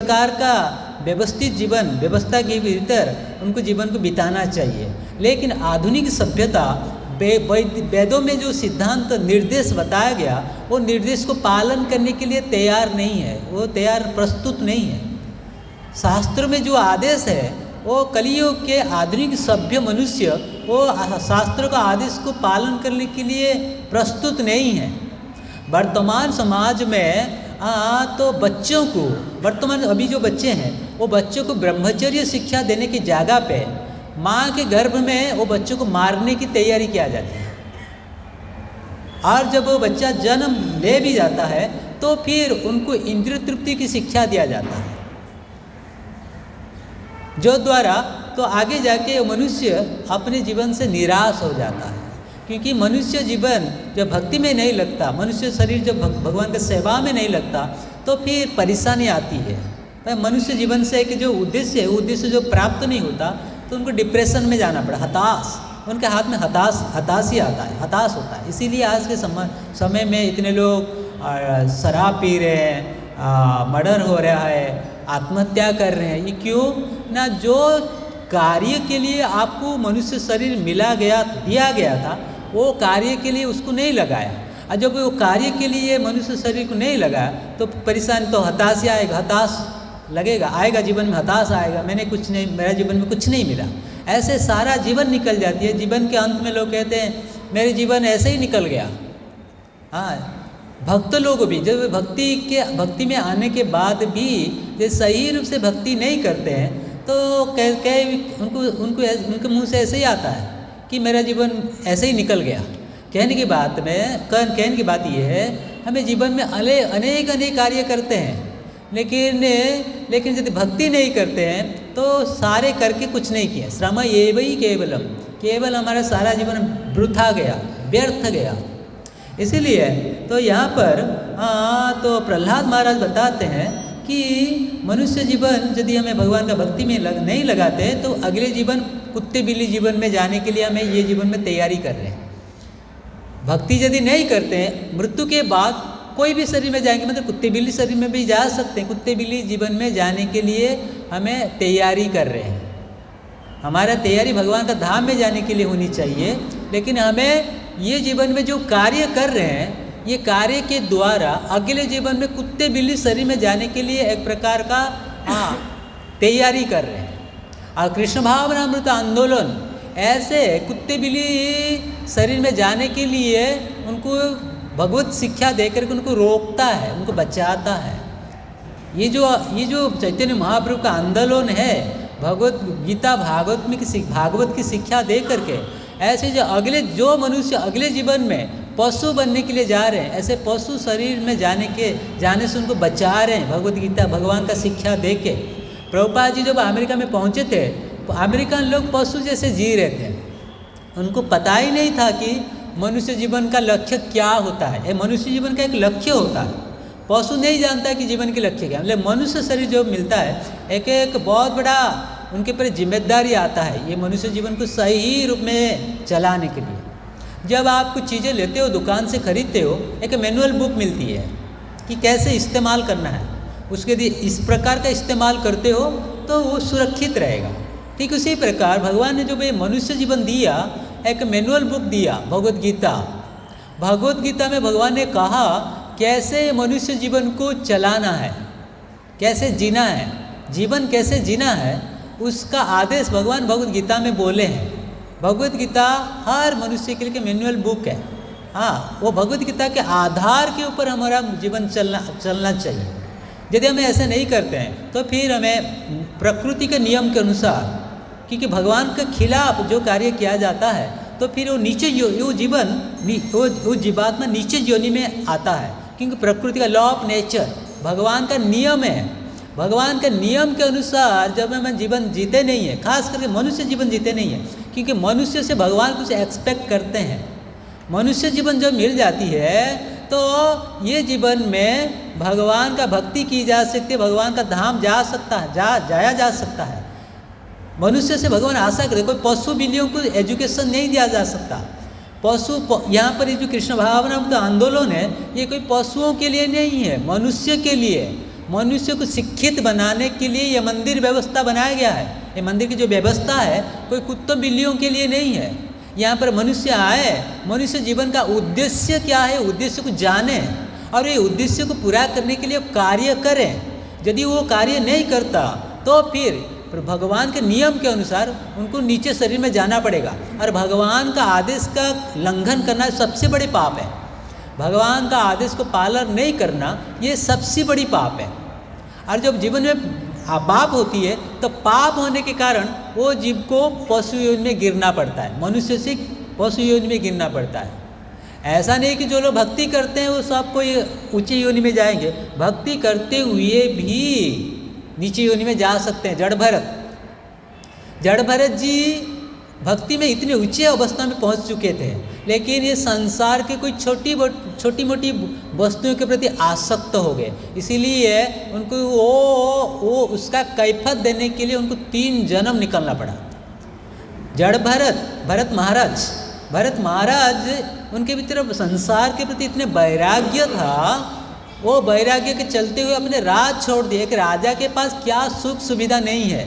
प्रकार का व्यवस्थित जीवन व्यवस्था के भीतर उनको जीवन को बिताना चाहिए। लेकिन आधुनिक सभ्यता वेदों में जो सिद्धांत निर्देश बताया गया वो निर्देश को पालन करने के लिए तैयार नहीं है, वो प्रस्तुत नहीं है। शास्त्र में जो आदेश है वो कलियुग के आधुनिक सभ्य मनुष्य वो शास्त्र का आदेश को पालन करने के लिए प्रस्तुत नहीं है। वर्तमान समाज में तो बच्चों को वर्तमान अभी जो बच्चे हैं वो बच्चों को ब्रह्मचर्य शिक्षा देने की जगह पे माँ के गर्भ में वो बच्चों को मारने की तैयारी किया जाती है। और जब वो बच्चा जन्म ले भी जाता है तो फिर उनको इंद्रिय तृप्ति की शिक्षा दिया जाता है, जो द्वारा तो आगे जाके मनुष्य अपने जीवन से निराश हो जाता है। क्योंकि मनुष्य जीवन जब भक्ति में नहीं लगता, मनुष्य शरीर जब भगवान के सेवा में नहीं लगता तो फिर परेशानी आती है। मनुष्य जीवन से एक जो उद्देश्य है, उद्देश्य जो प्राप्त नहीं होता तो उनको डिप्रेशन में जाना पड़ा, हताश, उनके हाथ में हताश ही आता है, हताश होता है। इसीलिए आज के समय में इतने लोग शराब पी रहे हैं, मर्डर हो रहा है, आत्महत्या कर रहे हैं। ये क्यों ना? जो कार्य के लिए आपको मनुष्य शरीर दिया गया था वो कार्य के लिए उसको नहीं लगाया, और जब वो कार्य के लिए मनुष्य शरीर को नहीं लगाया तो परेशानी तो हताश ही आएगा, हताश लगेगा, आएगा जीवन में हताश आएगा, मेरा जीवन में कुछ नहीं मिला, ऐसे सारा जीवन निकल जाती है। जीवन के अंत में लोग कहते हैं मेरे जीवन ऐसे ही निकल गया। हाँ, भक्त लोग भी जब भक्ति में आने के बाद भी जो सही रूप से भक्ति नहीं करते हैं तो उनके मुंह से ऐसे ही आता है कि मेरा जीवन ऐसे ही निकल गया। कहने की बात ये है, हमें जीवन में अनेक कार्य करते हैं, लेकिन यदि भक्ति नहीं करते हैं तो सारे करके कुछ नहीं किया। श्रम एव ही केवल हमारा सारा जीवन वृथा गया, व्यर्थ गया। इसीलिए तो यहाँ पर तो प्रहलाद महाराज बताते हैं कि मनुष्य जीवन यदि हमें भगवान का भक्ति में नहीं लगाते तो अगले जीवन कुत्ते बिल्ली जीवन में जाने के लिए हमें ये जीवन में तैयारी कर रहे हैं। भक्ति यदि नहीं करते हैं मृत्यु के बाद कोई भी शरीर में जाएंगे, मतलब कुत्ते बिल्ली शरीर में भी जा सकते हैं, कुत्ते बिल्ली जीवन में जाने के लिए हमें तैयारी कर रहे हैं। हमारा तैयारी भगवान का धाम में जाने के लिए होनी चाहिए, लेकिन हमें ये जीवन में जो कार्य कर रहे हैं ये कार्य के द्वारा अगले जीवन में कुत्ते बिल्ली शरीर में जाने के लिए एक प्रकार का तैयारी कर रहे हैं। और कृष्ण भावनामृत आंदोलन ऐसे कुत्ते बिल्ली शरीर में जाने के लिए उनको भगवत शिक्षा देकर के उनको रोकता है, उनको बचाता है। ये जो चैतन्य महाप्रभु का आंदोलन है भगवत गीता भागवत की शिक्षा दे करके ऐसे जो मनुष्य अगले जीवन में पशु बनने के लिए जा रहे हैं, ऐसे पशु शरीर में जाने से उनको बचा रहे हैं भगवत गीता भगवान का शिक्षा दे के। प्रभुपाद जी जब अमेरिका में पहुँचे थे तो अमेरिकन लोग पशु जैसे जी रहे थे, उनको पता ही नहीं था कि मनुष्य जीवन का लक्ष्य क्या होता है। मनुष्य जीवन का एक लक्ष्य होता है, पशु नहीं जानता कि जीवन के लक्ष्य क्या। मतलब मनुष्य शरीर जो मिलता है एक बहुत बड़ा उनके पर जिम्मेदारी आता है ये मनुष्य जीवन को सही रूप में चलाने के लिए। जब आप कुछ चीज़ें लेते हो दुकान से खरीदते हो एक मैनुअल बुक मिलती है कि कैसे इस्तेमाल करना है, उसके यदि इस प्रकार का इस्तेमाल करते हो तो वो सुरक्षित रहेगा। ठीक उसी प्रकार भगवान ने जो ये मनुष्य जीवन दिया एक मैनुअल बुक दिया भगवत गीता में भगवान ने कहा कैसे मनुष्य जीवन को चलाना है, कैसे जीना है, जीवन कैसे जीना है, उसका आदेश भगवान भगवत गीता में बोले हैं। भगवत गीता हर मनुष्य के लिए मैनुअल बुक है। हाँ, वो भगवत गीता के आधार के ऊपर हमारा जीवन चलना चाहिए। यदि हमें ऐसे नहीं करते हैं तो फिर हमें प्रकृति के नियम के अनुसार, क्योंकि भगवान के खिलाफ जो कार्य किया जाता है तो फिर वो जीवात्मा नीचे योनि में आता है, क्योंकि प्रकृति का लॉ ऑफ नेचर भगवान का नियम है। भगवान के नियम के अनुसार जब हम जीवन जीते नहीं है, खास करके मनुष्य जीवन जीते नहीं है, क्योंकि मनुष्य से भगवान कुछ एक्सपेक्ट करते हैं। मनुष्य जीवन जब मिल जाती है तो ये जीवन में भगवान का भक्ति की जा सकती है, भगवान का धाम जाया जा सकता है। मनुष्य से भगवान आशा करे, कोई पशु बिल्लियों को एजुकेशन नहीं दिया जा सकता। यहाँ पर जो कृष्ण भावना तो आंदोलन है ये कोई पशुओं के लिए नहीं है, मनुष्य के लिए। मनुष्य को शिक्षित बनाने के लिए ये मंदिर व्यवस्था बनाया गया है। ये मंदिर की जो व्यवस्था है कोई कुत्तों बिल्लियों के लिए नहीं है। यहाँ पर मनुष्य आए, मनुष्य जीवन का उद्देश्य क्या है, उद्देश्य को जाने और ये उद्देश्य को पूरा करने के लिए कार्य करें। यदि वो कार्य नहीं करता तो फिर भगवान के नियम के अनुसार उनको नीचे शरीर में जाना पड़ेगा। और भगवान का आदेश का उल्लंघन करना सबसे बड़ी पाप है। भगवान का आदेश को पालन नहीं करना ये सबसे बड़ी पाप है। और जब जीवन में पाप होती है तो पाप होने के कारण वो जीव को पशु योनि में गिरना पड़ता है, मनुष्य से पशु योनि में गिरना पड़ता है। ऐसा नहीं कि जो लोग भक्ति करते हैं वो सब कोई ऊंची योनि में जाएंगे, भक्ति करते हुए भी नीचे योनि में जा सकते हैं। जड़ भरत जी भक्ति में इतने ऊंचे अवस्था में पहुंच चुके थे, लेकिन ये संसार के कोई छोटी मोटी वस्तुओं के प्रति आसक्त हो गए। इसीलिए उनको वो उसका कैफियत देने के लिए उनको 3 जन्म निकलना पड़ा। जड़ भरत महाराज उनके भीतर संसार के प्रति इतने वैराग्य था, वो वैराग्य के चलते हुए अपने राज छोड़ दिए। एक राजा के पास क्या सुख सुविधा नहीं है,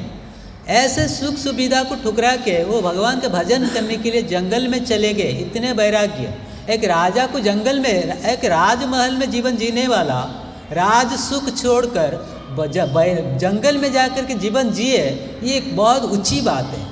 ऐसे सुख सुविधा को ठुकरा के वो भगवान का भजन करने के लिए जंगल में चले गए। इतने वैराग्य, एक राजा को जंगल में, एक राजमहल में जीवन जीने वाला राज सुख छोड़कर जंगल में जाकर के जीवन जिए, ये एक बहुत ऊंची बात है।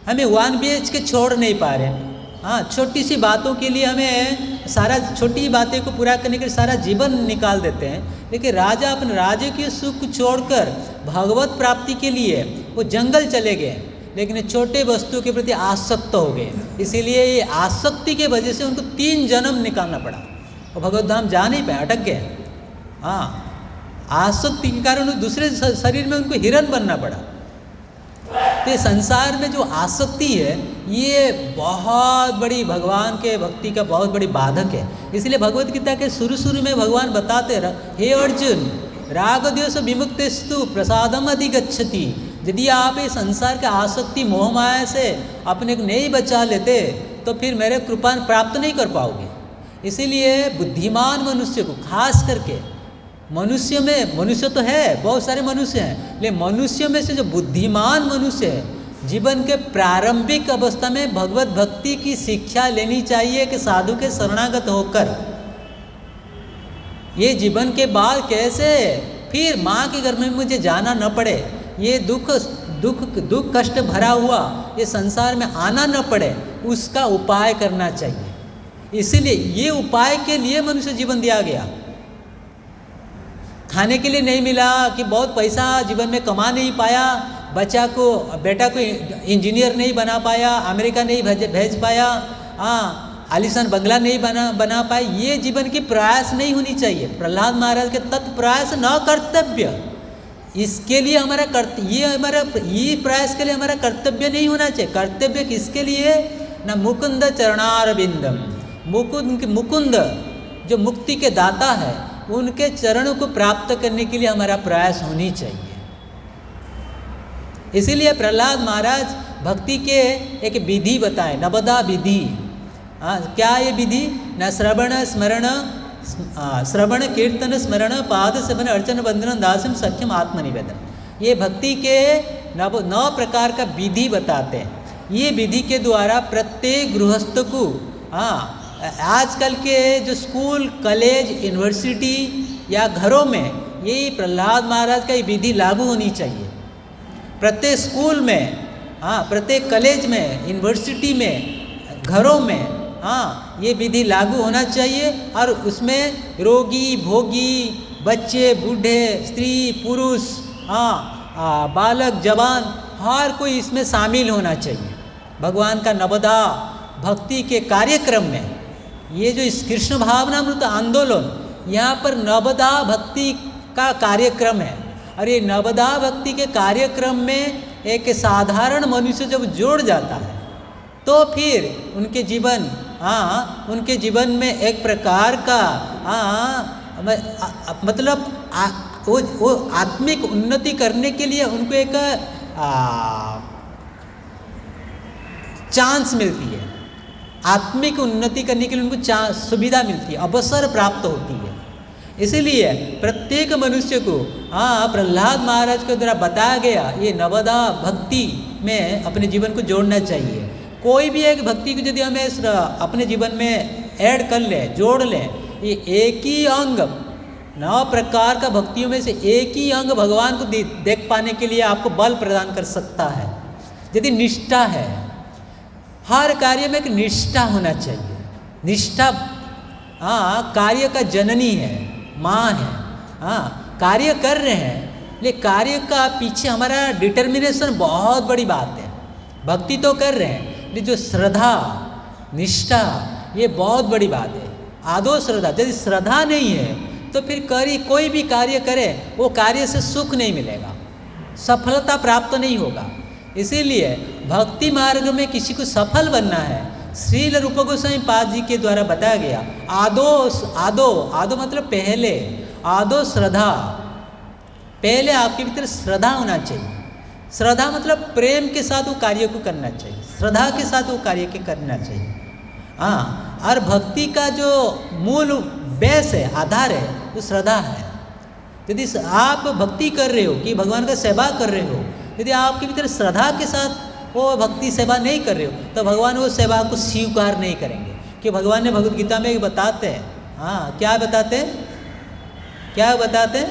हमें 1 BHK छोड़ नहीं पा रहे। हाँ, छोटी सी बातों के लिए हमें सारा छोटी बातें को पूरा करने के लिए सारा जीवन निकाल देते हैं, लेकिन राजा अपने राज्य के सुख को छोड़कर भगवत प्राप्ति के लिए वो जंगल चले गए, लेकिन छोटे वस्तु के प्रति आसक्त हो गए। इसीलिए ये आसक्ति के वजह से उनको 3 जन्म निकालना पड़ा और भगवत धाम जा नहीं पाए, अटक गए। हाँ, आसक्ति के कारण दूसरे शरीर में उनको हिरण बनना पड़ा। तो संसार में जो आसक्ति है ये बहुत बड़ी भगवान के भक्ति का बहुत बड़ी बाधक है। इसलिए भगवत गीता के शुरू में भगवान बताते रहे, हे अर्जुन, राग द्वेष विमुक्तिस्तु प्रसादम अधिगच्छति। यदि आप इस संसार के आसक्ति मोह माया से अपने को नहीं बचा लेते तो फिर मेरे कृपा प्राप्त नहीं कर पाओगे। इसीलिए बुद्धिमान मनुष्य को, खास करके मनुष्य तो है, बहुत सारे मनुष्य हैं, लेकिन मनुष्य में से जो बुद्धिमान मनुष्य है, जीवन के प्रारंभिक अवस्था में भगवत भक्ति की शिक्षा लेनी चाहिए कि साधु के शरणागत होकर। ये जीवन के बाद कैसे फिर माँ के घर में मुझे जाना न पड़े, ये दुख कष्ट भरा हुआ ये संसार में आना न पड़े, उसका उपाय करना चाहिए। इसीलिए ये उपाय के लिए मनुष्य जीवन दिया गया। खाने के लिए नहीं मिला कि बहुत पैसा जीवन में कमा नहीं पाया, बेटा को इंजीनियर नहीं बना पाया, अमेरिका नहीं भेज पाया, आलिशान बंगला नहीं बना पाए, ये जीवन की प्रयास नहीं होनी चाहिए। प्रहलाद महाराज के तत्प्रयास न कर्तव्य, इसके लिए ये प्रयास के लिए हमारा कर्तव्य नहीं होना चाहिए। कर्तव्य किसके लिए? न मुकुंद चरणारविंदम, मुकुंद जो मुक्ति के दाता है उनके चरणों को प्राप्त करने के लिए हमारा प्रयास होनी चाहिए। इसीलिए प्रहलाद महाराज भक्ति के एक विधि बताए, नवदा विधि। क्या ये विधि? न श्रवण कीर्तन स्मरण पाद सेवन अर्चन बंधन दास्यम सख्यम आत्मनिवेदन। ये भक्ति के 9 प्रकार का विधि बताते हैं। ये विधि के द्वारा प्रत्येक गृहस्थ को, आजकल के जो स्कूल कॉलेज यूनिवर्सिटी या घरों में यही प्रहलाद महाराज का ये विधि लागू होनी चाहिए। प्रत्येक स्कूल में, प्रत्येक कॉलेज में, यूनिवर्सिटी में, घरों में ये विधि लागू होना चाहिए। और उसमें रोगी भोगी, बच्चे बूढ़े, स्त्री पुरुष, बालक जवान, हर कोई इसमें शामिल होना चाहिए। भगवान का नवदा भक्ति के कार्यक्रम में ये जो इस कृष्ण भावनामृत आंदोलन, यहाँ पर नवदा भक्ति का कार्यक्रम है। और ये नवदा भक्ति के कार्यक्रम में एक साधारण मनुष्य जब जोड़ जाता है तो फिर उनके जीवन में एक प्रकार का मतलब वो आत्मिक उन्नति करने के लिए उनको एक चांस मिलती है। आत्मिक उन्नति करने के लिए उनको सुविधा मिलती है, अवसर प्राप्त होती है। इसीलिए प्रत्येक मनुष्य को प्रहलाद महाराज के द्वारा बताया गया ये नवदा भक्ति में अपने जीवन को जोड़ना चाहिए। कोई भी एक भक्ति को यदि हमें अपने जीवन में ऐड कर ले, जोड़ लें, ये एक ही अंग, 9 प्रकार का भक्तियों में से एक ही अंग भगवान को देख पाने के लिए आपको बल प्रदान कर सकता है यदि निष्ठा है। हर कार्य में एक निष्ठा होना चाहिए। निष्ठा कार्य का जननी है, माँ है। कार्य कर रहे हैं, लेकिन कार्य का पीछे हमारा डिटर्मिनेशन बहुत बड़ी बात है। भक्ति तो कर रहे हैं, लेकिन जो श्रद्धा, निष्ठा, ये बहुत बड़ी बात है। आदो श्रद्धा, यदि श्रद्धा नहीं है तो फिर कोई भी कार्य करे वो कार्य से सुख नहीं मिलेगा, सफलता प्राप्त नहीं होगा। इसीलिए भक्ति मार्ग में किसी को सफल बनना है, श्रील रूप गोस्वामी पाद जी के द्वारा बताया गया आदो मतलब पहले, आदो श्रद्धा, पहले आपके भीतर श्रद्धा होना चाहिए। श्रद्धा मतलब प्रेम के साथ वो कार्य को करना चाहिए, श्रद्धा के साथ वो कार्य के करना चाहिए। और भक्ति का जो मूल बेस है, आधार है, वो श्रद्धा है। यदि आप भक्ति कर रहे हो कि भगवान का सेवा कर रहे हो, यदि आपके भीतर श्रद्धा के साथ वो भक्ति सेवा नहीं कर रहे हो तो भगवान वो सेवा को स्वीकार नहीं करेंगे। कि भगवान ने भगवद गीता में बताते हैं, क्या बताते हैं?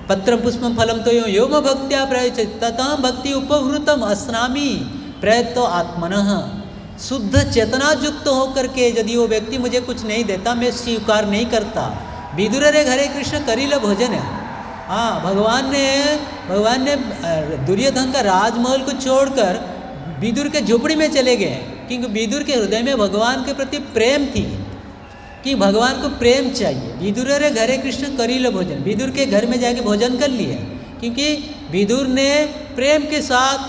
पत्र पुष्पम फलम तो योम भक्त्या प्रयच्छ ततः भक्ति उपहृतम अस्नामि प्रयतो आत्मनः। शुद्ध चेतना युक्त होकर के यदि वो व्यक्ति मुझे कुछ नहीं देता, मैं स्वीकार नहीं करता। विदुर रे घरे कृष्ण करिल भोजन है। भगवान ने दुर्योधन का राजमहल को छोड़कर विदुर के झोपड़ी में चले गए, क्योंकि विदुर के हृदय में भगवान के प्रति प्रेम थी कि भगवान को प्रेम चाहिए। विदुर रे घरे कृष्ण करिल भोजन, विदुर के घर में जाके भोजन कर लिए, क्योंकि विदुर ने प्रेम के साथ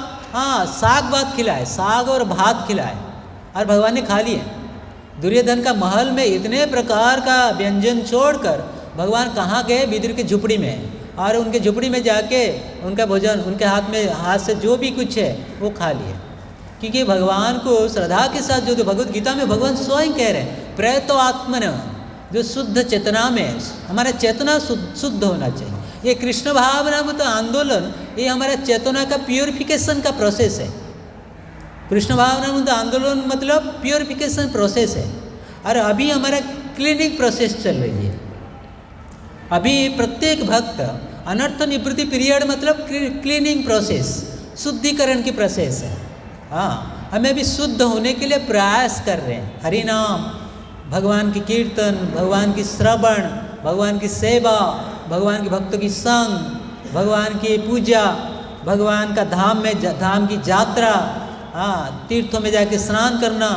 साग और भात खिलाए और भगवान ने खा लिए। दुर्योधन का महल में इतने प्रकार का व्यंजन छोड़कर भगवान कहाँ गए? विदुर की झुपड़ी में, और उनके झुपड़ी में जाके उनका भोजन उनके हाथ से जो भी कुछ है वो खा लिए। क्योंकि भगवान को श्रद्धा के साथ जो भगवद गीता में भगवान स्वयं कह रहे हैं, प्रयतो आत्मन, जो शुद्ध चेतना में हमारा चेतना शुद्ध होना चाहिए। ये कृष्ण भावना मतलब आंदोलन, ये हमारा चेतना का प्योरिफिकेशन का प्रोसेस है। कृष्ण भावना मतलब आंदोलन मतलब प्योरिफिकेशन प्रोसेस है। और अभी हमारा क्लीनिंग प्रोसेस चल रही है। अभी प्रत्येक भक्त अनर्थ निवृत्ति पीरियड मतलब क्लीनिंग प्रोसेस, शुद्धिकरण की प्रोसेस है। हमें अभी शुद्ध होने के लिए प्रयास कर रहे हैं। हरि नाम, भगवान की कीर्तन, भगवान की श्रवण, भगवान की सेवा, भगवान के भक्तों की संग, भगवान की पूजा, भगवान का धाम की यात्रा, तीर्थों में जाके स्नान करना,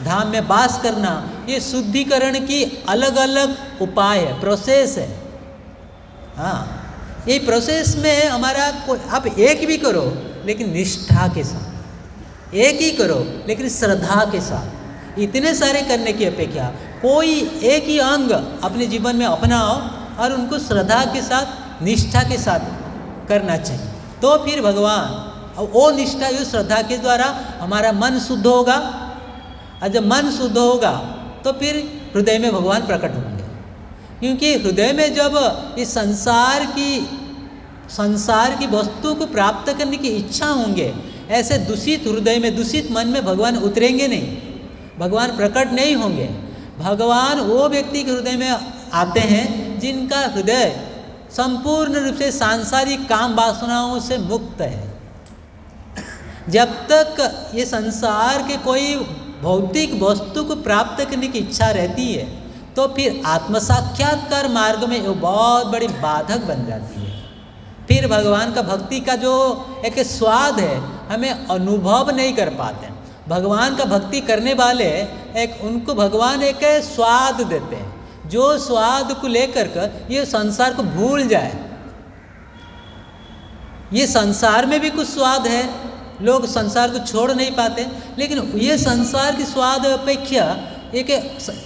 धाम में वास करना, ये शुद्धिकरण की अलग अलग उपाय है, प्रोसेस है। ये प्रोसेस में हमारा आप एक भी करो लेकिन निष्ठा के साथ, एक ही करो लेकिन श्रद्धा के साथ। इतने सारे करने की अपेक्षा कोई एक ही अंग अपने जीवन में अपनाओ और उनको श्रद्धा के साथ, निष्ठा के साथ करना चाहिए। तो फिर भगवान, वो निष्ठा, यो श्रद्धा के द्वारा हमारा मन शुद्ध होगा, और जब मन शुद्ध होगा तो फिर हृदय में भगवान प्रकट होंगे। क्योंकि हृदय में जब इस संसार की वस्तु को प्राप्त करने की इच्छा होंगे, ऐसे दूषित हृदय में, दूषित मन में भगवान उतरेंगे नहीं, भगवान प्रकट नहीं होंगे। भगवान वो व्यक्ति के हृदय में आते हैं जिनका हृदय संपूर्ण रूप से सांसारिक काम वासनाओं से मुक्त है। जब तक ये संसार के कोई भौतिक वस्तु को प्राप्त करने की इच्छा रहती है तो फिर आत्म साक्षात्कार मार्ग में वो बहुत बड़ी बाधक बन जाती है। फिर भगवान का भक्ति का जो एक स्वाद है हमें अनुभव नहीं कर पाते। भगवान का भक्ति करने वाले उनको भगवान एक स्वाद देते हैं, जो स्वाद को लेकर कर ये संसार को भूल जाए। ये संसार में भी कुछ स्वाद है, लोग संसार को छोड़ नहीं पाते, लेकिन ये संसार की स्वाद अपेक्षा एक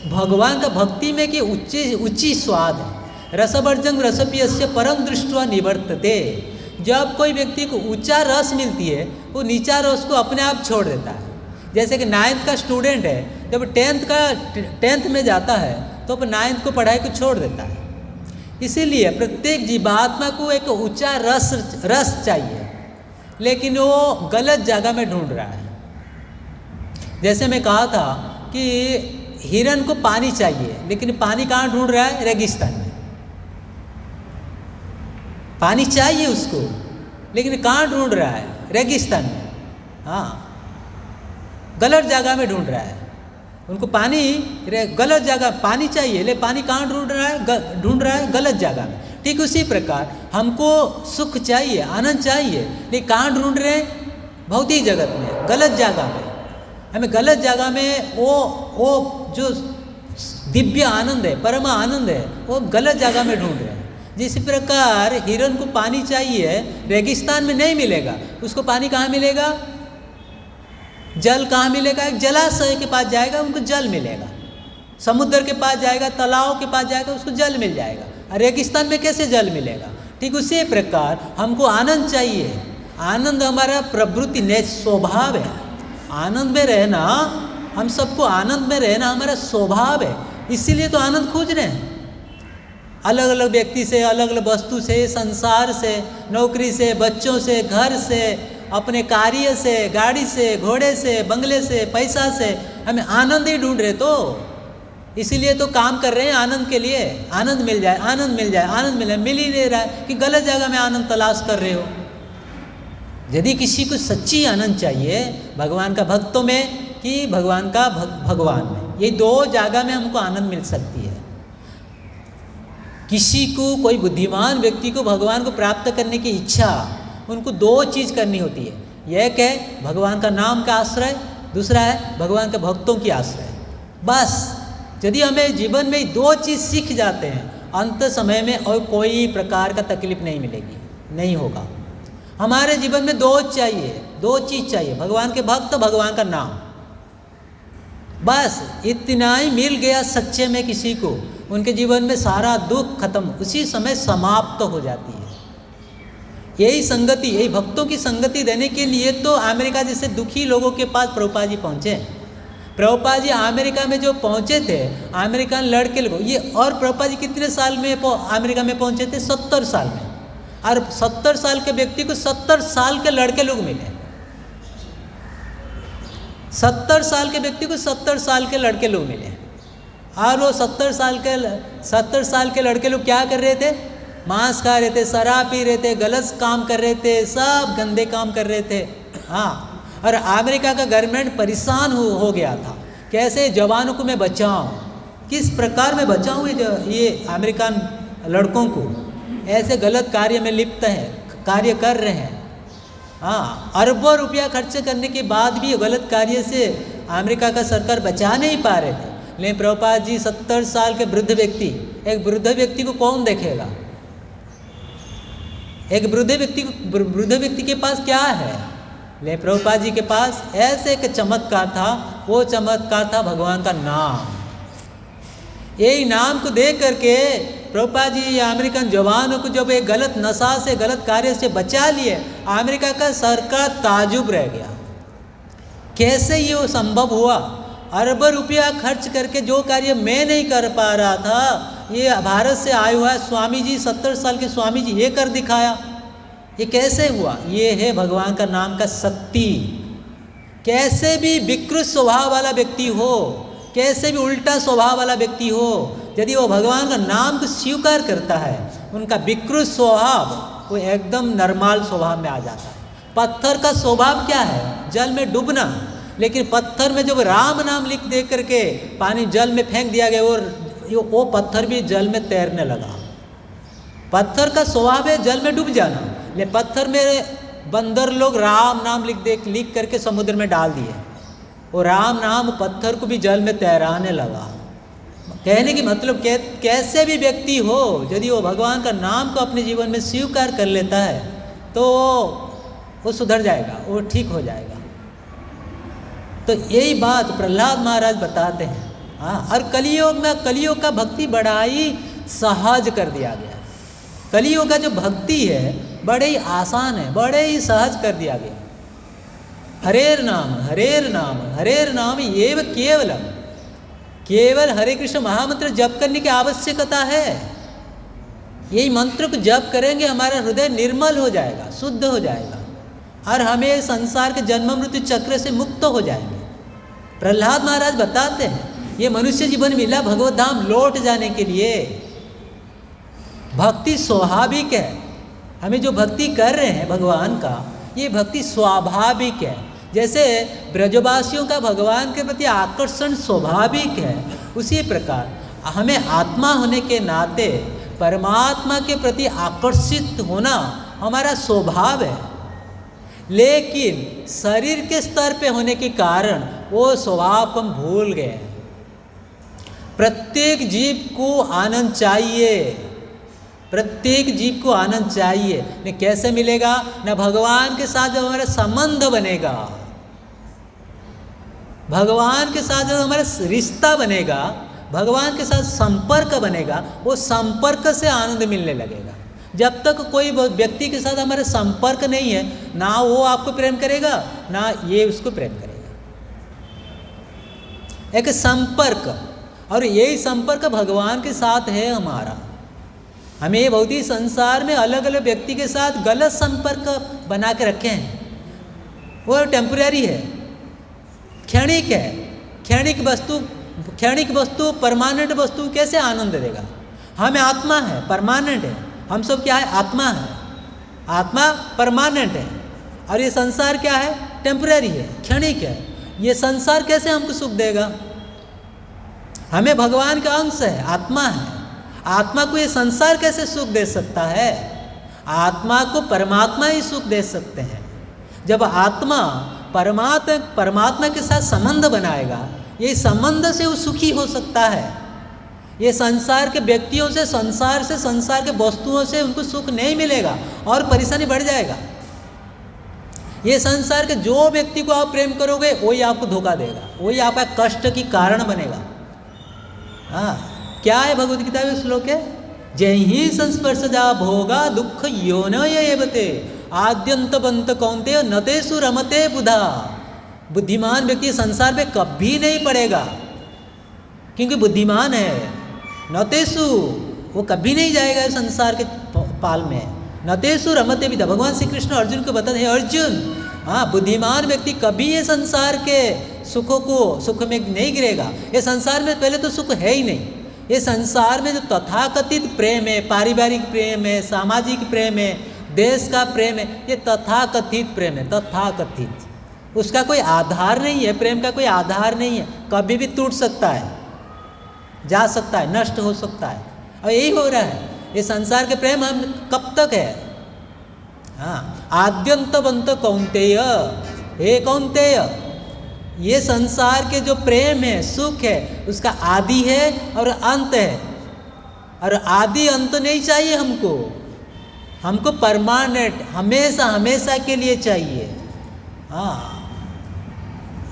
भगवान का भक्ति में कि उच्ची स्वाद है। रसवर्जं रसपियस्य परम दृष्ट्वा निवर्तते। जब कोई व्यक्ति को ऊंचा रस मिलती है वो नीचा रस को अपने आप छोड़ देता है। जैसे कि 9th का स्टूडेंट है, जब 10th में जाता है तो वो 9th को पढ़ाई को छोड़ देता है। इसीलिए प्रत्येक जीवात्मा को एक ऊंचा रस चाहिए, लेकिन वो गलत जगह में ढूंढ रहा है। जैसे मैं कहा था कि हिरन को पानी चाहिए, लेकिन पानी कहाँ ढूंढ रहा है? रेगिस्तान में। पानी चाहिए उसको, लेकिन कहाँ ढूंढ रहा है? रेगिस्तान में। हाँ, गलत जगह में ढूंढ रहा है। उनको पानी गलत जगह पानी चाहिए, लेकिन पानी कहाँ ढूंढ रहा है? ढूंढ रहा है गलत जगह में। ठीक उसी प्रकार हमको सुख चाहिए, आनंद चाहिए, लेकिन कहाँ ढूंढ रहे हैं? भौतिक जगत में, गलत जगह में। हमें गलत जगह में वो जो दिव्य आनंद है, परम आनंद है, वो गलत जगह में ढूंढ रहे हैं। जिस प्रकार हिरन को पानी चाहिए, रेगिस्तान में नहीं मिलेगा, उसको पानी कहाँ मिलेगा? जल कहाँ मिलेगा? एक जलाशय के पास जाएगा, उनको जल मिलेगा। समुद्र के पास जाएगा, तालाब के पास जाएगा, उसको जल मिल जाएगा। और रेगिस्तान में कैसे जल मिलेगा? ठीक उसी प्रकार हमको आनंद चाहिए। आनंद हमारा प्रवृत्ति ने स्वभाव है। आनंद में रहना, हम सबको आनंद में रहना हमारा स्वभाव है। इसीलिए तो आनंद खोज रहे हैं। अलग अलग व्यक्ति से, अलग अलग वस्तु से, संसार से, नौकरी से, बच्चों से, घर से, अपने कार्य से, गाड़ी से, घोड़े से, बंगले से, पैसा से हमें आनंद ही ढूंढ रहे। तो इसीलिए तो काम कर रहे हैं आनंद के लिए। आनंद मिल जाए, आनंद मिल जाए, आनंद मिल जाए, मिल ही नहीं रहा है कि गलत जगह में आनंद तलाश कर रहे हो। यदि किसी को सच्ची आनंद चाहिए, भगवान का भक्तों में कि भगवान का भगवान में, ये दो जगह में हमको आनंद मिल सकती है। किसी को, कोई बुद्धिमान व्यक्ति को भगवान को प्राप्त करने की इच्छा, उनको दो चीज़ करनी होती है। एक है भगवान का नाम का आश्रय, दूसरा है भगवान के भक्तों की आश्रय। बस यदि हमें जीवन में दो चीज़ सीख जाते हैं, अंत समय में और कोई प्रकार का तकलीफ नहीं मिलेगी, नहीं होगा। हमारे जीवन में दो चीज़ चाहिए, भगवान के भक्त, भगवान का नाम। बस इतना ही मिल गया सच्चे में किसी को, उनके जीवन में सारा दुख खत्म, उसी समय समाप्त हो जाती है। यही संगति, यही भक्तों की संगति देने के लिए तो अमेरिका जैसे दुखी लोगों के पास प्रभुपाद जी पहुँचे। प्रभुपाद जी अमेरिका में जो पहुँचे थे, अमेरिकन लड़के लोग ये, और प्रभुपाद जी कितने साल में अमेरिका में पहुँचे थे? 70 साल में। और 70 साल के व्यक्ति को 70 साल के लड़के लोग मिले। 70 साल के व्यक्ति को 70 साल के लड़के लोग मिले। और वो 70 साल के लड़के लोग क्या कर रहे थे? मांस खा रहे थे, शराब पी रहे थे, गलत काम कर रहे थे, सब गंदे काम कर रहे थे। हाँ, और अमेरिका का गवर्नमेंट परेशान हो गया था, कैसे जवानों को मैं बचाऊं, किस प्रकार मैं बचाऊं ये अमेरिकन लड़कों को, ऐसे गलत कार्य में लिप्त हैं, कार्य कर रहे हैं। हाँ, अरबों रुपया खर्च करने के बाद भी गलत कार्य से अमेरिका का सरकार बचा नहीं पा रहे थे। लेकिन प्रभुपाद जी 70 साल के वृद्ध व्यक्ति, एक वृद्ध व्यक्ति को कौन देखेगा? एक वृद्ध व्यक्ति के पास क्या है? ले प्रभुपाद जी के पास ऐसे एक चमत्कार था, वो चमत्कार था भगवान का नाम। यही नाम को देख करके प्रभुपाद जी अमेरिकन जवानों को जब एक गलत नशा से, गलत कार्य से बचा लिए, अमेरिका का सरकार ताजुब रह गया, कैसे ये संभव हुआ? अरबों रुपया खर्च करके जो कार्य मैं नहीं कर पा रहा था, ये भारत से आया हुआ है स्वामी जी, 70 साल के स्वामी जी, ये कर दिखाया। ये कैसे हुआ? ये है भगवान का नाम का शक्ति। कैसे भी विकृत स्वभाव वाला व्यक्ति हो, कैसे भी उल्टा स्वभाव वाला व्यक्ति हो, यदि वो भगवान का नाम को स्वीकार करता है, उनका विकृत स्वभाव वो एकदम नॉर्मल स्वभाव में आ जाता है। पत्थर का स्वभाव क्या है? जल में डूबना। लेकिन पत्थर में जब राम नाम लिख दे करके पानी जल में फेंक दिया गया, वो पत्थर भी जल में तैरने लगा। पत्थर का स्वभाव है जल में डूब जाना। ले पत्थर में बंदर लोग राम नाम लिख करके समुद्र में डाल दिए, और राम नाम पत्थर को भी जल में तैराने लगा। कहने की मतलब कैसे भी व्यक्ति हो, यदि वो भगवान का नाम को अपने जीवन में स्वीकार कर लेता है तो वो सुधर जाएगा, वो ठीक हो जाएगा। तो यही बात प्रहलाद महाराज बताते हैं। हाँ, और कलियुग का भक्ति बड़ा ही सहज कर दिया गया। कलियुग का जो भक्ति है बड़े ही आसान है, बड़े ही सहज कर दिया गया। हरेर नाम हरेर नाम हरेर नाम एव केवलम। केवल हरे कृष्ण महामंत्र जप करने की आवश्यकता है। यही मंत्र को जप करेंगे हमारा हृदय निर्मल हो जाएगा, शुद्ध हो जाएगा और हमें संसार के जन्म मृत्यु चक्र से मुक्त हो जाएंगे। प्रहलाद महाराज बताते हैं ये मनुष्य जीवन मिला भगवत धाम लौट जाने के लिए। भक्ति स्वाभाविक है, हमें जो भक्ति कर रहे हैं भगवान का, ये भक्ति स्वाभाविक है। जैसे ब्रजवासियों का भगवान के प्रति आकर्षण स्वाभाविक है, उसी प्रकार हमें आत्मा होने के नाते परमात्मा के प्रति आकर्षित होना हमारा स्वभाव है। लेकिन शरीर के स्तर पे होने के कारण वो स्वभाव को हम भूल गए। प्रत्येक जीव को आनंद चाहिए, प्रत्येक जीव को आनंद चाहिए। लेकिन कैसे मिलेगा? ना भगवान के साथ जब हमारा संबंध बनेगा, भगवान के साथ जब हमारा रिश्ता बनेगा, भगवान के साथ संपर्क बनेगा, वो संपर्क से आनंद मिलने लगेगा। जब तक कोई व्यक्ति के साथ हमारा संपर्क नहीं है, ना वो आपको प्रेम करेगा ना ये उसको प्रेम करेगा। एक संपर्क, और यही संपर्क भगवान के साथ है हमारा। हमें ये भौतिक संसार में अलग अलग व्यक्ति के साथ गलत संपर्क बना के रखे हैं, वो टेम्पररी है, क्षणिक है। क्षणिक वस्तु परमानेंट वस्तु कैसे आनंद देगा? हमें आत्मा है, परमानेंट है। हम सब क्या है? आत्मा है, आत्मा परमानेंट है। और ये संसार क्या है? टेम्पररी है, क्षणिक है। ये संसार कैसे हमको सुख देगा? हमें भगवान का अंश है, आत्मा है। आत्मा को ये संसार कैसे सुख दे सकता है? आत्मा को परमात्मा ही सुख दे सकते हैं। जब आत्मा परमात्मा के साथ संबंध बनाएगा, ये संबंध से वो सुखी हो सकता है। ये संसार के व्यक्तियों से, संसार के वस्तुओं से उनको सुख नहीं मिलेगा और परेशानी बढ़ जाएगा। ये संसार के जो व्यक्ति को आप प्रेम करोगे वही आपको धोखा देगा, वही आपका कष्ट की कारण बनेगा। हाँ, क्या है भगवद गीता में श्लोक है? जय ही संस्पर्शजा भोगा दुख योन येवते आद्यंतबंत कौन्तेय नतेषु रमते बुधा। बुद्धिमान व्यक्ति संसार में कभी नहीं पड़ेगा, क्योंकि बुद्धिमान है। नतेषु, वो कभी नहीं जाएगा संसार के पाल में। नतेषु रमते विधा, भगवान श्री कृष्ण अर्जुन को बताते हैं, अर्जुन हाँ, बुद्धिमान व्यक्ति कभी ये संसार के सुख में नहीं गिरेगा। ये संसार में पहले तो सुख है ही नहीं। ये संसार में जो तथाकथित प्रेम है, पारिवारिक प्रेम है, सामाजिक प्रेम है, देश का प्रेम है, ये तथाकथित प्रेम है, तथाकथित। उसका कोई आधार नहीं है, प्रेम का कोई आधार नहीं है। कभी भी टूट सकता है, जा सकता है, नष्ट हो सकता है। और यही हो रहा है। ये संसार के प्रेम हम कब तक है? हाँ, आद्यंतबंत कौन्तेय, हे कौन्तेय, ये संसार के जो प्रेम है, सुख है, उसका आदि है और अंत है। और आदि अंत नहीं चाहिए हमको, हमको परमानेंट, हमेशा हमेशा के लिए चाहिए। हाँ,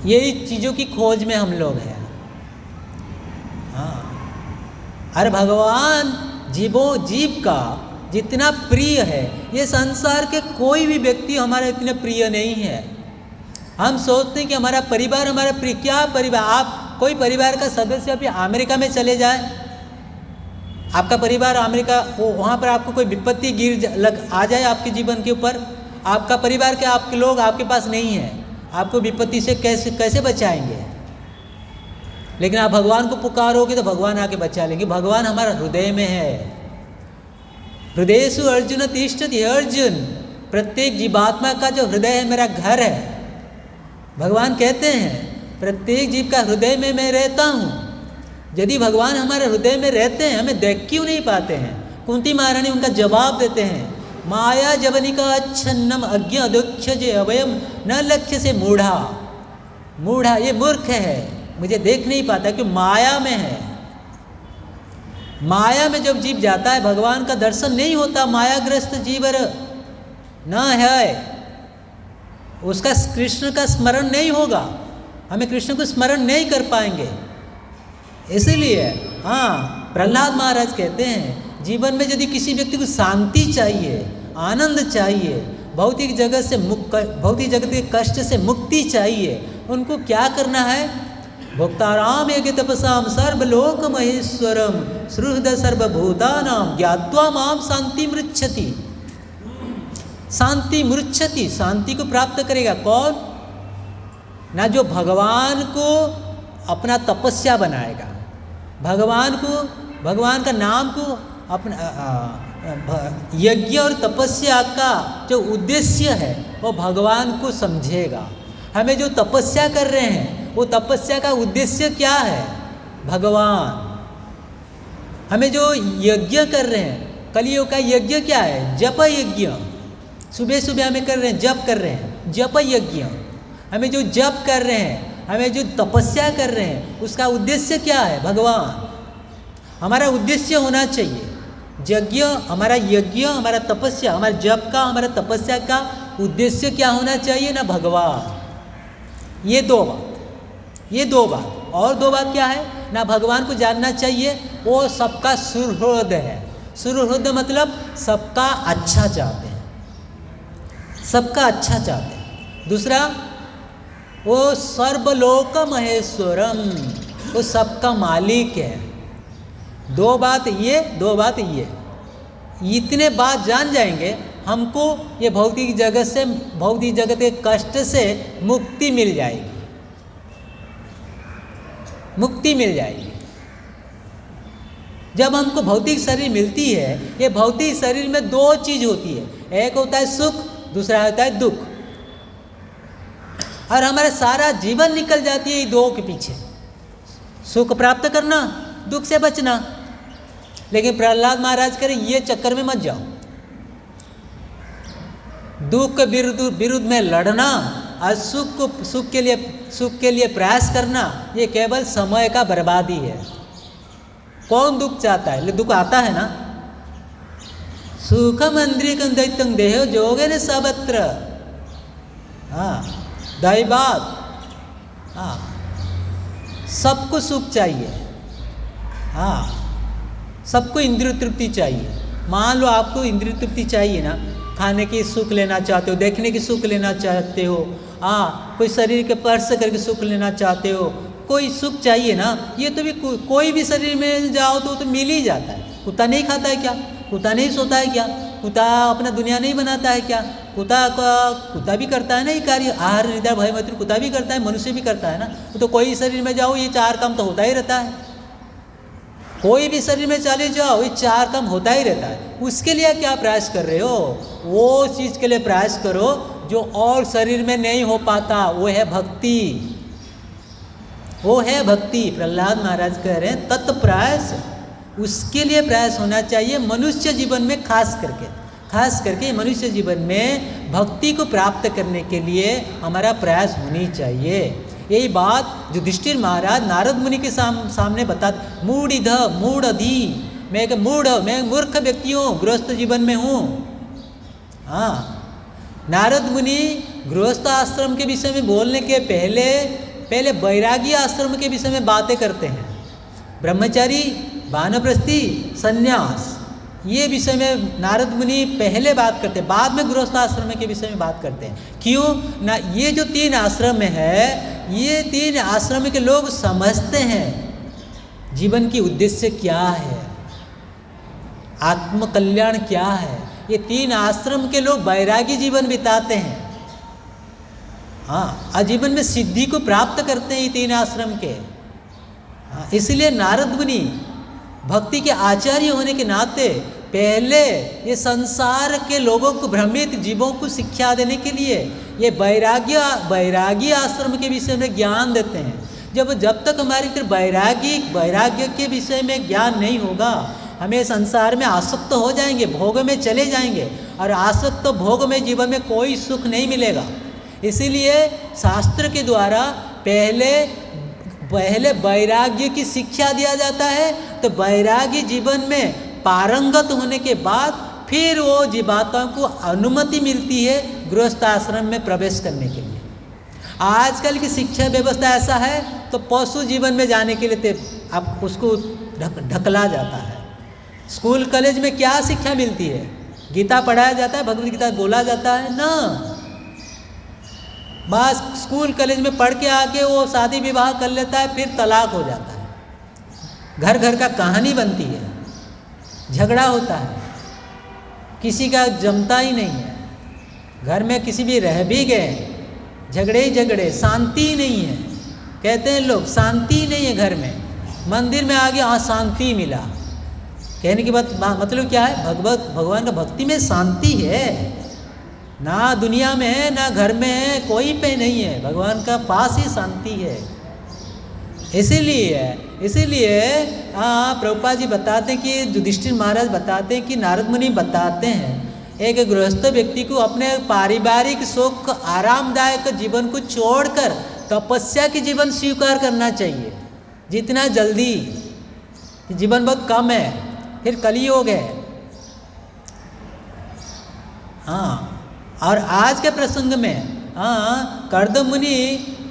यही चीज़ों की खोज में हम लोग हैं। हाँ, अरे भगवान जीव का जितना प्रिय है, ये संसार के कोई भी व्यक्ति हमारा इतने प्रिय नहीं है। हम सोचते हैं कि हमारा परिवार हमारा प्रिय। क्या परिवार? आप कोई परिवार का सदस्य अभी अमेरिका में चले जाए, आपका परिवार अमेरिका, वहाँ पर आपको कोई विपत्ति आ जाए आपके जीवन के ऊपर, आपका परिवार के आपके लोग आपके पास नहीं है, आपको विपत्ति से कैसे बचाएंगे? लेकिन आप भगवान को पुकारोगे तो भगवान आके बचा लेंगे। भगवान हमारा हृदय में है। हृदयेषु अर्जुन तिष्ठति, अर्जुन, प्रत्येक जीवात्मा का जो हृदय है मेरा घर है। भगवान कहते हैं प्रत्येक जीव का हृदय में मैं रहता हूँ। यदि भगवान हमारे हृदय में रहते हैं, हमें देख क्यों नहीं पाते हैं? कुंती महारानी उनका जवाब देते हैं, माया जवनिका अच्छन्नम अज्ञ अदोक्ष जे अवयम न लक्ष्य से मूढ़ा। मूढ़ा ये मूर्ख है, मुझे देख नहीं पाता, क्यों? माया में है। माया में जब जीव जाता है, भगवान का दर्शन नहीं होता। मायाग्रस्त जीव न है, उसका कृष्ण का स्मरण नहीं होगा। हमें कृष्ण को स्मरण नहीं कर पाएंगे। इसीलिए हाँ, प्रहलाद महाराज कहते हैं जीवन में यदि किसी व्यक्ति को शांति चाहिए, आनंद चाहिए, भौतिक जगत के कष्ट से मुक्ति चाहिए, उनको क्या करना है? भोक्ताराम यज्ञ तपसाम सर्वलोक महेश्वरम सुहृद सर्वभूतानां ज्ञात्वा माम शांति मृच्छति। शांति मृच्छति, शांति को प्राप्त करेगा कौन? ना जो भगवान को अपना तपस्या बनाएगा, भगवान का नाम को अपना यज्ञ और तपस्या का जो उद्देश्य है वो भगवान को समझेगा। हमें जो तपस्या कर रहे हैं वो तपस्या का उद्देश्य क्या है? भगवान। हमें जो यज्ञ कर रहे हैं, कलियुग का यज्ञ क्या है? जप यज्ञ। सुबह सुबह हमें कर रहे हैं, जप कर रहे हैं, जप यज्ञ। हमें जो जप कर रहे हैं, हमें जो तपस्या कर रहे हैं, उसका उद्देश्य क्या है? भगवान। हमारा उद्देश्य होना चाहिए यज्ञ, हमारा यज्ञ, हमारा तपस्या, हमारा जप का, हमारा तपस्या का उद्देश्य क्या होना चाहिए? ना भगवान। ये दो बात। और दो बात क्या है? ना भगवान को जानना चाहिए, वो सबका सुहृद है। सुहृद मतलब सबका अच्छा चाहते हैं, सबका अच्छा चाहते हैं। दूसरा, वो सर्वलोक महेश्वरम, वो सबका मालिक है। दो बात ये, इतने बात जान जाएंगे, हमको ये भौतिक जगत के कष्ट से मुक्ति मिल जाएगी, मुक्ति मिल जाएगी। जब हमको भौतिक शरीर मिलती है, ये भौतिक शरीर में दो चीज होती है, एक होता है सुख, दूसरा होता है दुख। और हमारा सारा जीवन निकल जाती है ये दो के पीछे, सुख प्राप्त करना, दुख से बचना। लेकिन प्रहलाद महाराज कह रहे ये चक्कर में मत जाओ। दुख के विरुद्ध में लड़ना और सुख के लिए प्रयास करना, ये केवल समय का बर्बादी है। कौन दुख चाहता है? दुख आता है ना। सुखम इंद्रियकं दैत्यं देहो जोगेन सर्वत्र। हाँ, दैवात। हाँ, सबको सुख चाहिए। हाँ, सबको इंद्रिय तृप्ति चाहिए। मान लो आपको इंद्रिय तृप्ति चाहिए ना, खाने की सुख लेना चाहते हो, देखने की सुख लेना चाहते हो, कोई शरीर के स्पर्श करके सुख लेना चाहते हो, कोई सुख चाहिए ना। ये तो भी कोई भी शरीर में जाओ तो मिल ही जाता है। कुत्ता नहीं खाता है क्या? कुत्ता नहीं सोता है क्या? कुत्ता अपना दुनिया नहीं बनाता है क्या? कुत्ता भी करता है ना ये कार्य, आहार निद्रा भय मैत्री, कुत्ता भी करता है, मनुष्य भी करता है ना। तो कोई शरीर में जाओ ये चार काम तो होता ही रहता है। कोई भी शरीर में चले जाओ ये चार काम होता ही रहता है। उसके लिए क्या प्रयास कर रहे हो? वो चीज़ के लिए प्रयास करो जो और शरीर में नहीं हो पाता, वो है भक्ति, वो है भक्ति। प्रहलाद महाराज कह रहे हैं तत्प्रयास, उसके लिए प्रयास होना चाहिए मनुष्य जीवन में, खास करके मनुष्य जीवन में भक्ति को प्राप्त करने के लिए हमारा प्रयास होनी चाहिए। यही बात जो युधिष्ठिर महाराज नारद मुनि के सामने बताते, मूढ़ मैं मूर्ख व्यक्ति हूँ, गृहस्थ जीवन में हूँ। हाँ, नारद मुनि गृहस्थ आश्रम के विषय में बोलने के पहले वैरागी आश्रम के विषय में बातें करते हैं। ब्रह्मचारी, वानप्रस्थी, संन्यास, ये विषय में नारद मुनि पहले बात करते हैं, बाद में गृहस्थ आश्रम के विषय में बात करते हैं। क्यों ना? ये जो 3 आश्रम है, ये 3 आश्रम के लोग समझते हैं जीवन की उद्देश्य क्या है, आत्म कल्याण क्या है। ये 3 आश्रम के लोग वैरागी जीवन बिताते हैं। हाँ, और जीवन में सिद्धि को प्राप्त करते हैं ये 3 आश्रम के। हाँ, इसलिए नारद मुनि भक्ति के आचार्य होने के नाते पहले ये संसार के लोगों को, भ्रमित जीवों को शिक्षा देने के लिए ये वैरागी आश्रम के विषय में ज्ञान देते हैं। जब तक हमारी तरफ वैराग्य के विषय में ज्ञान नहीं होगा, हमें संसार में आसक्त हो जाएंगे, भोग में चले जाएंगे, और आसक्त भोग में जीवन में कोई सुख नहीं मिलेगा। इसीलिए शास्त्र के द्वारा पहले वैराग्य की शिक्षा दिया जाता है। तो वैरागी जीवन में पारंगत होने के बाद फिर वो जीवात्माओं को अनुमति मिलती है गृहस्थ आश्रम में प्रवेश करने के लिए। आजकल की शिक्षा व्यवस्था ऐसा है तो पशु जीवन में जाने के लिए अब उसको ढकला जाता है। स्कूल कॉलेज में क्या शिक्षा मिलती है? गीता पढ़ाया जाता है, भगवद गीता बोला जाता है ना। बस स्कूल कॉलेज में पढ़ के आके वो शादी विवाह कर लेता है, फिर तलाक हो जाता है। घर घर का कहानी बनती है, झगड़ा होता है, किसी का जमता ही नहीं है। घर में किसी भी रह भी गए, झगड़े ही झगड़े, शांति नहीं है। कहते हैं लोग शांति नहीं है घर में। मंदिर में आ गया, हाँ शांति मिला। कहने की बात मतलब क्या है? भगवान का भक्ति में शांति है, ना दुनिया में है ना घर में है, कोई पे नहीं है, भगवान का पास ही शांति है। इसीलिए प्रभुपाद जी बताते हैं कि युधिष्ठिर महाराज बताते हैं कि नारद मुनि बताते हैं एक गृहस्थ व्यक्ति को अपने पारिवारिक सुख आरामदायक जीवन को छोड़कर तपस्या की जीवन स्वीकार करना चाहिए जितना जल्दी। जीवन बहुत कम है, फिर कलियुग है। हाँ, और आज के प्रसंग में कर्दम मुनि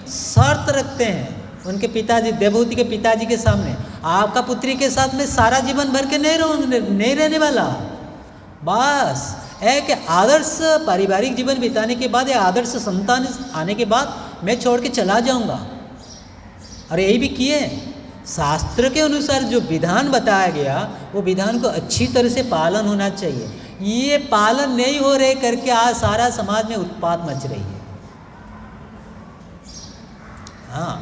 शर्त रखते हैं उनके पिताजी, देवहूति के पिताजी के सामने, आपका पुत्री के साथ में सारा जीवन भर के नहीं रहने वाला। बस एक आदर्श पारिवारिक जीवन बिताने के बाद, आदर्श संतान आने के बाद मैं छोड़ के चला जाऊंगा। और यही भी किए। शास्त्र के अनुसार जो विधान बताया गया वो विधान को अच्छी तरह से पालन होना चाहिए। ये पालन नहीं हो रहे करके आज सारा समाज में उत्पात मच रही है। हाँ,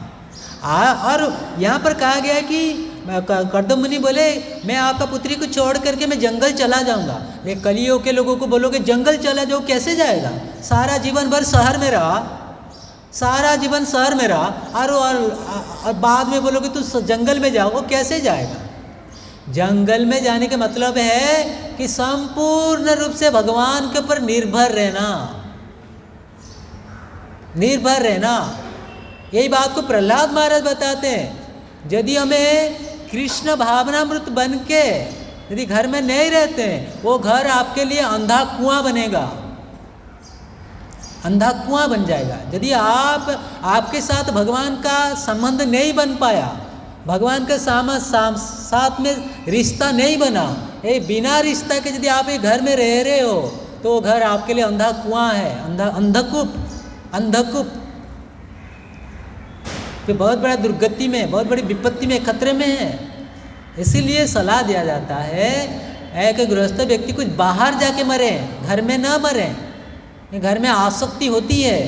और यहाँ पर कहा गया है कि कर्दम मुनि बोले मैं आपका पुत्री को छोड़ करके मैं जंगल चला जाऊंगा। मैं कलियुग के लोगों को बोलोगे जंगल चला जाओ, कैसे जाएगा? सारा जीवन भर शहर में रहा, सारा जीवन शहर में रहा, और बाद में बोलोगे तू जंगल में जाओ, वो कैसे जाएगा? जंगल में जाने का मतलब है कि संपूर्ण रूप से भगवान के ऊपर निर्भर रहना। यही बात को प्रहलाद महाराज बताते हैं। यदि हमें कृष्ण भावनामृत बन के यदि घर में नहीं रहते हैं, वो घर आपके लिए अंधा कुआं बनेगा, अंधा कुआं बन जाएगा। यदि आपके साथ भगवान का संबंध नहीं बन पाया, भगवान के साथ में रिश्ता नहीं बना, ये बिना रिश्ता के यदि आप एक घर में रह रहे हो तो वो घर आपके लिए अंधा कुआं है, अंधकूप। तो बहुत बड़ा दुर्गति में, बहुत बड़ी विपत्ति में, खतरे में है। इसीलिए सलाह दिया जाता है एक गृहस्थ व्यक्ति कुछ बाहर जाके मरे, घर में ना मरे। घर में आसक्ति होती है,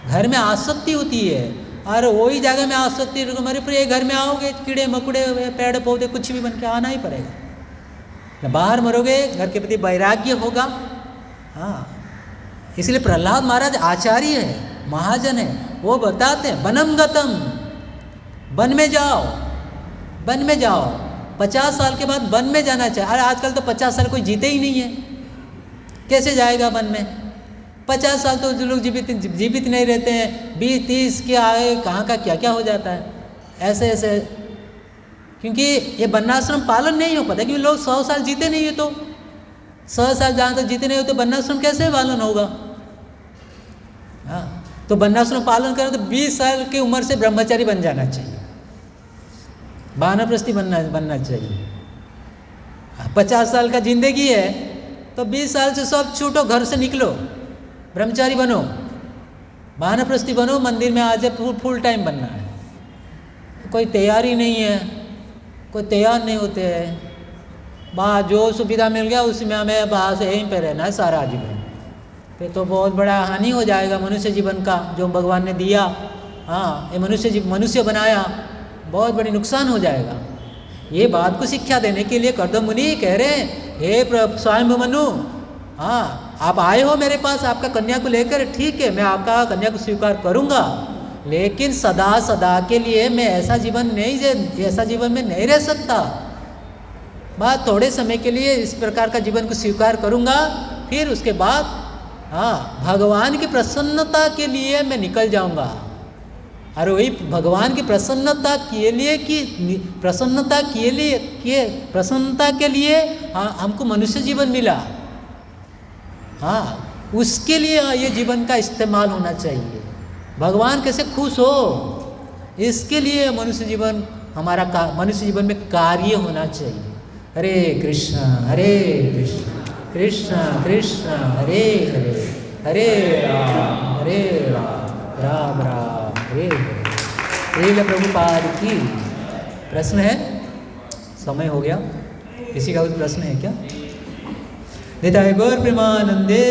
घर में आसक्ति होती है, और वही जगह में आसक्ति मरे पर ये घर में आओगे कीड़े मकोड़े पेड़ पौधे कुछ भी बन के आना ही पड़ेगा। बाहर मरोगे, घर के प्रति वैराग्य होगा। हाँ, इसलिए प्रहलाद महाराज आचार्य है, महाजन है, वो बताते हैं वनम गतम, वन में जाओ। 50 साल के बाद वन में जाना चाहिए। अरे आजकल तो 50 साल कोई जीते ही नहीं है, कैसे जाएगा वन में? 50 साल तो जो लोग जीवित नहीं रहते हैं, 20-30 के आगे कहाँ का क्या क्या हो जाता है ऐसे। क्योंकि ये वर्णाश्रम पालन नहीं हो पाता, क्योंकि लोग 100 साल जीते नहीं है, तो 100 साल जहाँ तक जीते नहीं हो तो वर्णाश्रम कैसे पालन होगा? हाँ, तो वर्णाश्रम पालन करें तो 20 साल की उम्र से ब्रह्मचारी बन जाना चाहिए, वानप्रस्थी बनना चाहिए। 50 साल का जिंदगी है तो 20 साल से सब छूटो, घर से निकलो, ब्रह्मचारी बनो, वानप्रस्थी बनो, मंदिर में आ जाए, फुल टाइम बनना है। कोई तैयारी नहीं है, कोई तैयार नहीं होते हैं। वहाँ जो सुविधा मिल गया उसमें हमें बाहर से यहीं पे रहना है सारा जीवन। फिर तो बहुत बड़ा हानि हो जाएगा मनुष्य जीवन का, जो भगवान ने दिया। हाँ, ये मनुष्य बनाया, बहुत बड़ी नुकसान हो जाएगा। ये बात को शिक्षा देने के लिए कर्दम मुनि कह रहे हैं, हे स्वयं मनु, हाँ आप आए हो मेरे पास आपका कन्या को लेकर, ठीक है मैं आपका कन्या को स्वीकार करूँगा, लेकिन सदा के लिए मैं ऐसा जीवन में नहीं रह सकता। बात थोड़े समय के लिए इस प्रकार का जीवन को स्वीकार करूँगा, फिर उसके बाद हाँ भगवान की प्रसन्नता के लिए मैं निकल जाऊँगा। और वही भगवान की प्रसन्नता के लिए हाँ हमको मनुष्य जीवन मिला। हाँ, उसके लिए ये जीवन का इस्तेमाल होना चाहिए। भगवान कैसे खुश हो, इसके लिए मनुष्य जीवन मनुष्य जीवन में कार्य होना चाहिए। हरे कृष्ण कृष्ण कृष्ण हरे हरे, हरे राम राम राम हरे हरे। श्रील प्रभुपाद की। प्रश्न है? समय हो गया। किसी का कुछ प्रश्न है क्या? निताय गौर प्रेमानंदे।